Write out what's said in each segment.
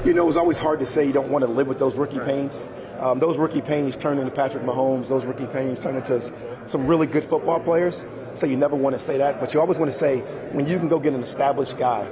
You know, it's always hard to say you don't want to live with those rookie pains. Those rookie pains turn into Patrick Mahomes. Those rookie pains turn into some really good football players. So you never want to say that. But you always want to say, when you can go get an established guy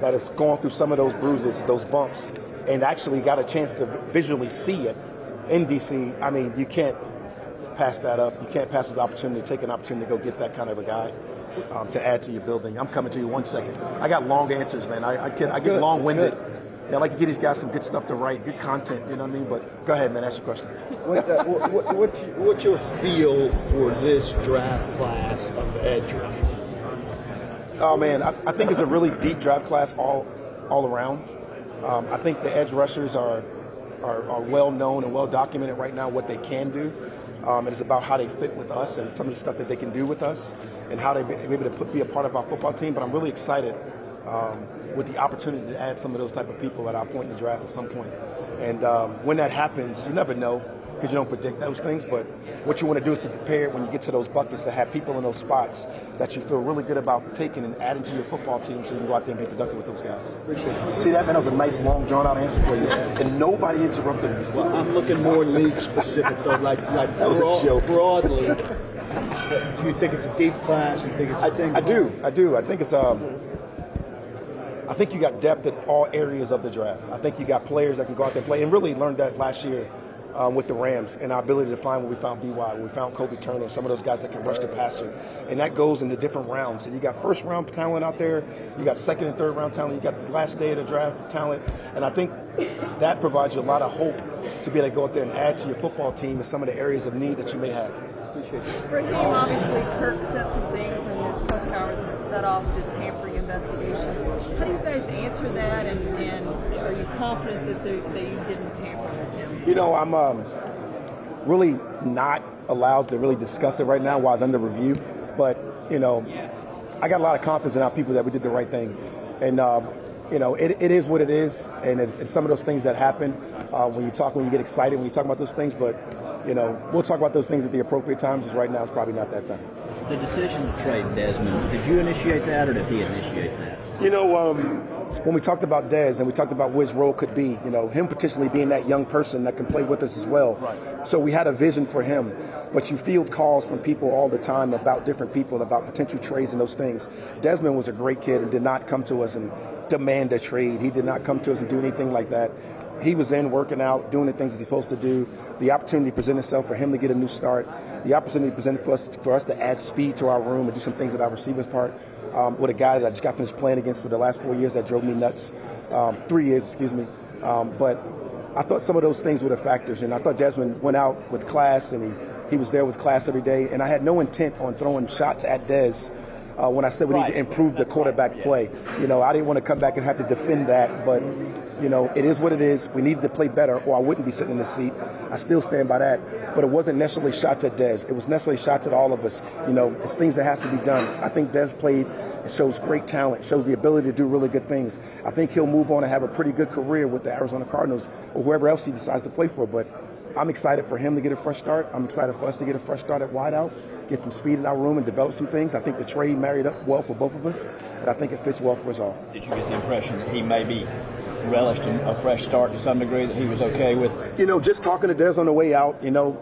that has gone through some of those bruises, those bumps, and actually got a chance to visually see it in D.C., I mean, you can't pass that up. You can't pass the opportunity, take an opportunity to go get that kind of a guy to add to your building. I'm coming to you 1 second. I got long answers, man. I get long-winded. Yeah, I like to get these guys some good stuff to write, good content, you know what I mean? But go ahead, man, ask your question. What's your feel for this draft class of the edge rushers? Oh, man, I think it's a really deep draft class all around. I think the edge rushers are well known and well documented right now what they can do. It's about how they fit with us and some of the stuff that they can do with us and how they be able to be a part of our football team. But I'm really excited with the opportunity to add some of those type of people at our point in the draft at some point. And when that happens, you never know because you don't predict those things. But what you want to do is be prepared when you get to those buckets to have people in those spots that you feel really good about taking and adding to your football team so you can go out there and be productive with those guys. You see that, man? That was a nice, long, drawn-out answer for you. And nobody interrupted me. Well, I'm looking more league-specific, though, like that was a joke. Broadly. Do you think it's a deep class? You think it's I do. I think it's I think you got depth at all areas of the draft. I think you got players that can go out there and play, and really learned that last year with the Rams and our ability to find where we found B.Y., where we found Kobe Turner, some of those guys that can rush the passer. And that goes into different rounds. So you got first-round talent out there. You got second and third-round talent. You got the last day of the draft talent. And I think that provides you a lot of hope to be able to go out there and add to your football team in some of the areas of need that you may have. Raheem, obviously, Kirk said some things in his press conference that set off the tampering investigation. How do you guys answer that, and are you confident that you didn't tamper with him? You know, I'm really not allowed to really discuss it right now while it's under review. But, you know, I got a lot of confidence in our people that we did the right thing. And, you know, it is what it is. And it's some of those things that happen when you get excited, when you talk about those things. But, you know, we'll talk about those things at the appropriate time. Just right now, it's probably not that time. The decision to trade Desmond, did you initiate that or did he initiate that? You know, when we talked about Dez and we talked about what his role could be, you know, him potentially being that young person that can play with us as well. Right. So we had a vision for him. But you field calls from people all the time about different people, about potential trades and those things. Desmond was a great kid and did not come to us and demand a trade. He did not come to us and do anything like that. He was in working out, doing the things that he's supposed to do. The opportunity presented itself for him to get a new start. The opportunity presented for us to add speed to our room and do some things at our receivers part with a guy that I just got finished playing against for the last 4 years that drove me nuts. 3 years, excuse me. But I thought some of those things were the factors. And I thought Desmond went out with class and he was there with class every day. And I had no intent on throwing shots at Dez when I said we need to improve the quarterback play. You know, I didn't want to come back and have to defend that, but, you know, it is what it is. We needed to play better or I wouldn't be sitting in the seat. I still stand by that, but it wasn't necessarily shots at Dez. It was necessarily shots at all of us. You know, it's things that has to be done. I think Dez played, it shows great talent, shows the ability to do really good things. I think he'll move on and have a pretty good career with the Arizona Cardinals or whoever else he decides to play for, but I'm excited for him to get a fresh start. I'm excited for us to get a fresh start at wideout, get some speed in our room and develop some things. I think the trade married up well for both of us, and I think it fits well for us all. Did you get the impression that he maybe relished in a fresh start to some degree, that he was okay with? You know, just talking to Dez on the way out, you know,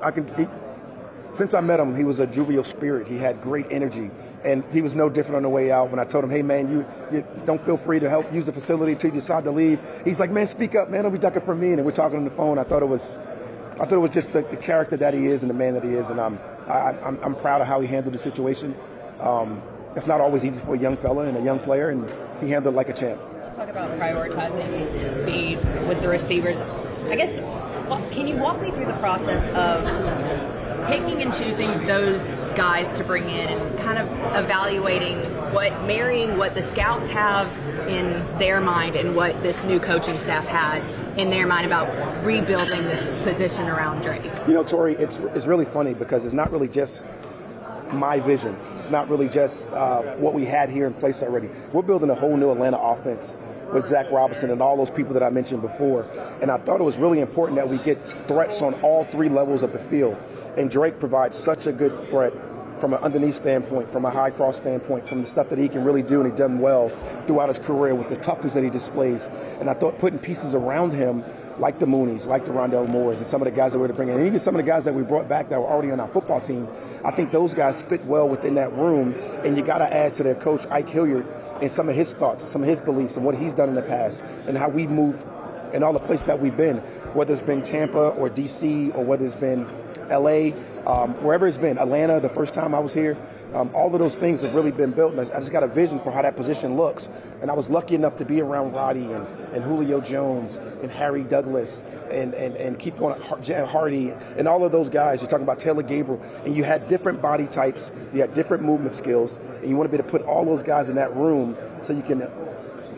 since I met him, he was a jovial spirit. He had great energy, and he was no different on the way out. When I told him, hey, man, you don't feel free to help use the facility until you decide to leave, he's like, man, speak up, man, don't be ducking for me. And we're talking on the phone. I thought it was just the character that he is and the man that he is, and I'm proud of how he handled the situation. It's not always easy for a young fella and a young player, and he handled it like a champ. Talk about prioritizing speed with the receivers. I guess, can you walk me through the process of picking and choosing those guys to bring in and kind of evaluating marrying what the scouts have in their mind and what this new coaching staff had in their mind about rebuilding this position around Drake? You know, Tori, it's really funny because it's not really just my vision. It's not really just what we had here in place already. We're building a whole new Atlanta offense with Zach Robinson and all those people that I mentioned before. And I thought it was really important that we get threats on all three levels of the field. And Drake provides such a good threat from an underneath standpoint, from a high cross standpoint, from the stuff that he can really do, and he's done well throughout his career with the toughness that he displays. And I thought putting pieces around him, like the Moonies, like the Rondell Moores, and some of the guys that we're to bring in, and even some of the guys that we brought back that were already on our football team, I think those guys fit well within that room. And you got to add to their coach, Ike Hilliard, and some of his thoughts, some of his beliefs, and what he's done in the past, and how we've moved in all the places that we've been, whether it's been Tampa or D.C. or whether it's been L.A., wherever it's been, Atlanta, the first time I was here, all of those things have really been built. And I just got a vision for how that position looks. And I was lucky enough to be around Roddy and Julio Jones and Harry Douglas and keep going, Jan Hardy and all of those guys. You're talking about Taylor Gabriel. And you had different body types, you had different movement skills, and you want to be able to put all those guys in that room so you can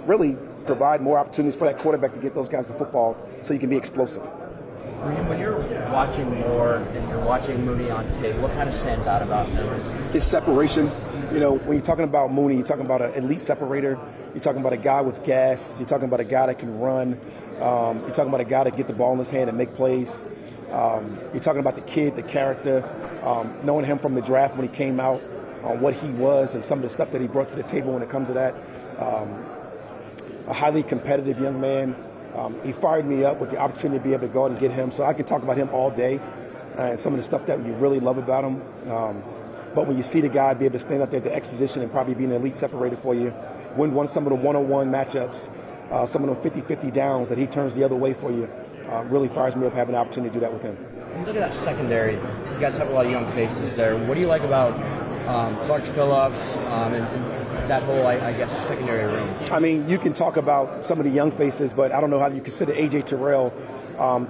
really provide more opportunities for that quarterback to get those guys to football so you can be explosive. Raheem, when you're watching Moore and you're watching Mooney on tape, what kind of stands out about him? His separation. You know, when you're talking about Mooney, you're talking about an elite separator. You're talking about a guy with gas. You're talking about a guy that can run. You're talking about a guy that get the ball in his hand and make plays. You're talking about the kid, the character, knowing him from the draft when he came out, what he was and some of the stuff that he brought to the table when it comes to that. A highly competitive young man. He fired me up with the opportunity to be able to go out and get him. So I can talk about him all day and some of the stuff that you really love about him. But when you see the guy be able to stand up there at the X position and probably be an elite separator for you, win some of the one-on-one matchups, some of them 50-50 downs that he turns the other way for you, really fires me up having the opportunity to do that with him. When you look at that secondary, you guys have a lot of young faces there. What do you like about Clark Phillips and that whole, I guess, secondary room? I mean, you can talk about some of the young faces, but I don't know how you consider A.J. Terrell.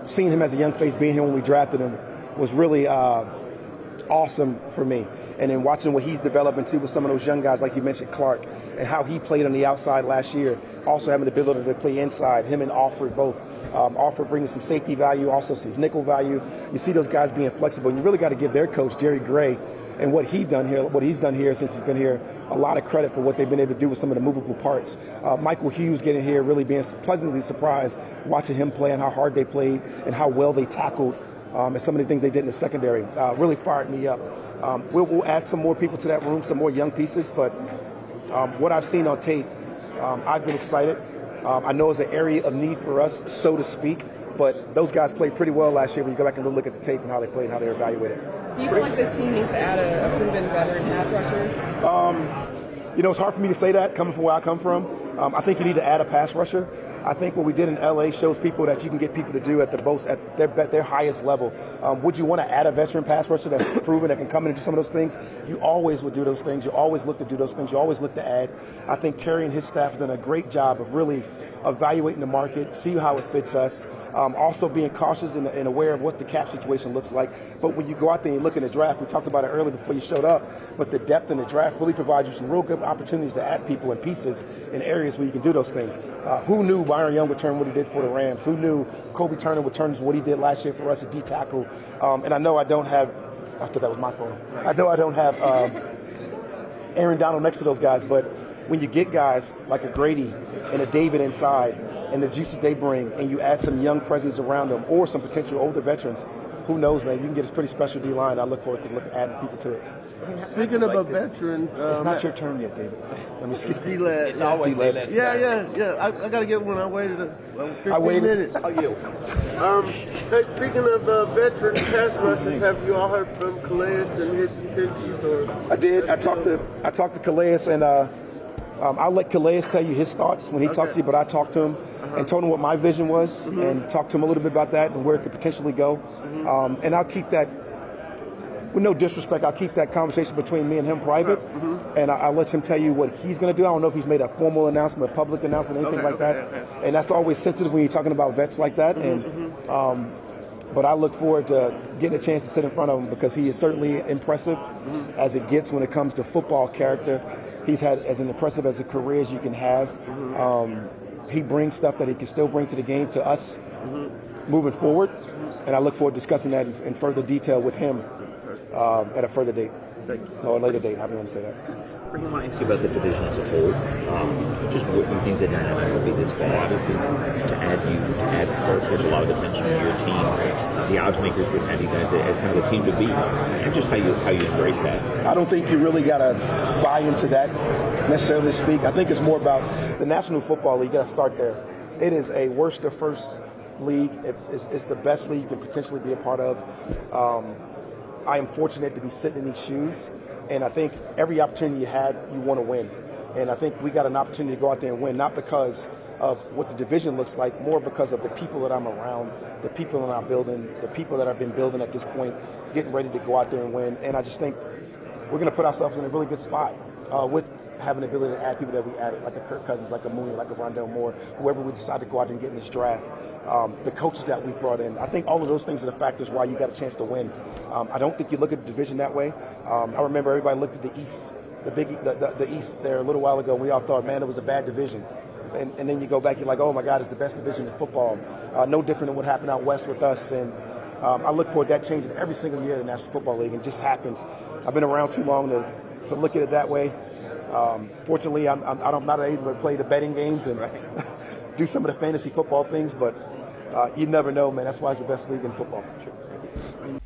Seeing him as a young face, being here when we drafted him, was really awesome for me. And then watching what he's developed into with some of those young guys, like you mentioned, Clark, and how he played on the outside last year, also having the ability to play inside, him and Alfred both. Alfred bringing some safety value, also some nickel value. You see those guys being flexible, and you really got to give their coach, Jerry Gray, and what he's done here since he's been here, a lot of credit for what they've been able to do with some of the movable parts. Michael Hughes getting here, really being pleasantly surprised watching him play and how hard they played and how well they tackled, and some of the things they did in the secondary really fired me up. We'll add some more people to that room, some more young pieces, but what I've seen on tape, I've been excited. I know it's an area of need for us, so to speak, but those guys played pretty well last year when you go back and look at the tape and how they played and how they're evaluated. Do you feel like this team needs to add a proven veteran pass rusher? You know, it's hard for me to say that coming from where I come from. I think you need to add a pass rusher. I think what we did in LA shows people that you can get people to do at their highest level. Would you want to add a veteran pass rusher that's proven that can come in and do some of those things? You always would do those things. You always look to do those things. You always look to add. I think Terry and his staff have done a great job of really evaluating the market, see how it fits us, also being cautious and aware of what the cap situation looks like. But when you go out there and you look in the draft, we talked about it earlier before you showed up, but the depth in the draft really provides you some real good opportunities to add people and pieces in areas where you can do those things. Who knew Byron Young would turn what he did for the Rams? Who knew Kobe Turner would turn what he did last year for us at D-tackle? And I know I don't have, I thought that was my phone. I know I don't have Aaron Donald next to those guys, but when you get guys like a Grady and a David inside and the juice that they bring, and you add some young presence around them or some potential older veterans, who knows, man? You can get a pretty special D-line. I look forward to adding people to it. Speaking of a veteran, it's not your turn yet, David. Let me see. D-Led. It's always D-Led. Yeah. I got to get one. I waited 15 minutes. Oh, yeah. Hey, speaking of veteran pass rushers, have you all heard from Calais and his intentions? Or I did. I talked to Calais, and I'll let Calais tell you his thoughts when he talks to you, but I talked to him and told him what my vision was and talked to him a little bit about that and where it could potentially go. And I'll keep that, with no disrespect, I'll keep that conversation between me and him private, and I'll let him tell you what he's going to do. I don't know if he's made a formal announcement, a public announcement, anything like that. And that's always sensitive when you're talking about vets like that. But I look forward to getting a chance to sit in front of him because he is certainly impressive as it gets when it comes to football character. He's had as impressive as a career as you can have. He brings stuff that he can still bring to the game to us moving forward. And I look forward to discussing that in further detail with him at a further date. Or a later date, however you want to say that. Raheem, I want to ask you about the division as a whole. Just what you think the dynamic will be this fall. Obviously, to add Kirk there's a lot of attention to your team. The odds makers would have you guys as kind of the team to beat, and just how you embrace that. I don't think you really got to buy into that necessarily speak. I think it's more about the National Football League. You got to start there. It is a worst to first league. It's the best league you can potentially be a part of. I am fortunate to be sitting in these shoes, and I think every opportunity you have, you want to win. And I think we got an opportunity to go out there and win, not because of what the division looks like, more because of the people that I'm around, the people in our building, the people that I've been building at this point, getting ready to go out there and win. And I just think we're going to put ourselves in a really good spot with having the ability to add people that we added, like a Kirk Cousins, like a Mooney, like a Rondell Moore, whoever we decide to go out and get in this draft, the coaches that we've brought in. I think all of those things are the factors why you got a chance to win. I don't think you look at the division that way. I remember everybody looked at the East, the East there a little while ago. We all thought, man, it was a bad division. And then you go back, you're like, oh my God, it's the best division in football. No different than what happened out west with us. And I look forward to that changing every single year in the National Football League. It just happens. I've been around too long to look at it that way. Fortunately, I'm not able to play the betting games and do some of the fantasy football things, but you never know, man. That's why it's the best league in football. Sure.